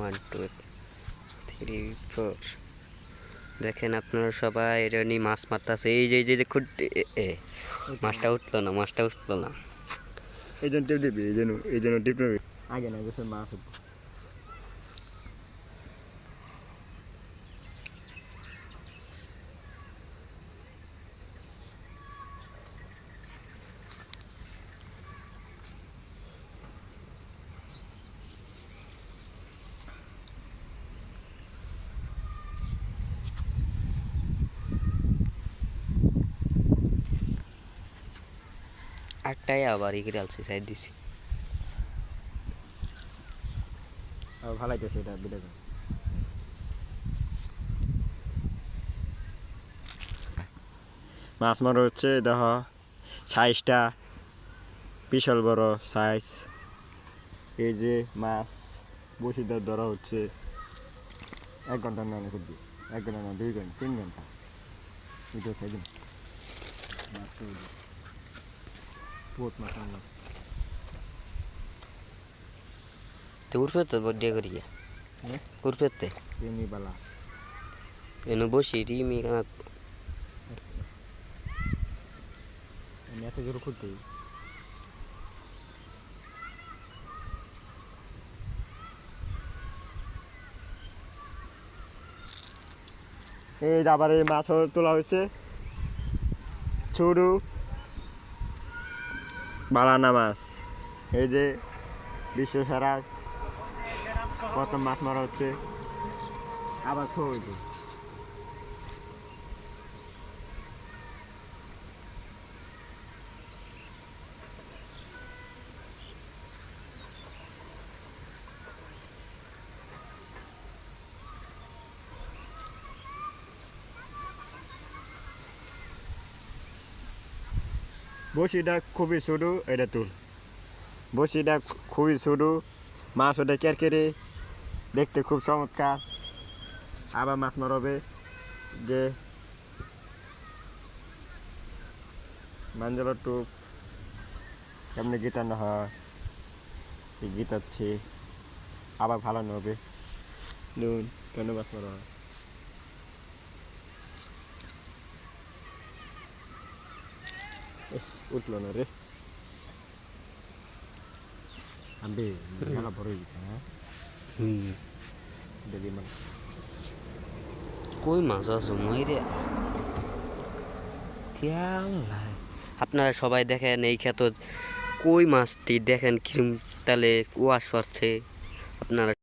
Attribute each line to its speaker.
Speaker 1: 1 2 3 4 দেখেন আপনারা সবাই এটা নিয়ে মাছ মারতেছে। এই যে মাছটা উঠলো না।
Speaker 2: এই জন্য টিপ দিবি, এই জন্য টিপ নেবি আগে না গেছে মাছ উঠবে।
Speaker 1: একটাই আবার এগিয়ে আলছি সাইড দিছি।
Speaker 2: ভালো লাগতেছে এটা ভিডিও। মাছ মারা হচ্ছে, দেখো সাইজটা বিশাল বড় সাইজ। এই যে মাছ বসিদার ধরা হচ্ছে 1 ঘন্টা না, অনেক 1 ঘন্টা না, 2 ঘন্টা 3 ঘন্টা ভিডিও খাই দিন। মাছ বহুত মাছ মারলাম।
Speaker 1: তো উড়ফেতে বড্ডে করিয়া উড়ফেতে
Speaker 2: এমনি বালা
Speaker 1: এনে বসি রিমি কানা
Speaker 2: আমি এত জোর করতে এই আবার এই মাছ তোলা হয়েছে ছোটো বালানা মাছ। এই যে বিশ্ব সেরা প্রথম মাছ মারা হচ্ছে, আবার ছোটো বসিটা খুবই ছোটো। এটা তুল, বসিটা খুবই ছোটো, মাছ ওটা কেরকেরে দেখতে খুব চমৎকার। আবার মাছ মারবে যে মাঞ্জলের টুপ কেমনি গিটানো হয়, গিটাচ্ছি আবার ভালো হবে নুন কেন মাছ মারা হয়। উঠলো না রে, আমি মেলা বড় হয়ে গেছে। হ্যাঁ দেখি মানে
Speaker 1: কই মাছ আছে মইরে। আপনারা সবাই দেখেন এই ক্ষেত কই মাছটি দেখেন কিরম তালে কুয়াশ পড়ছে। আপনারা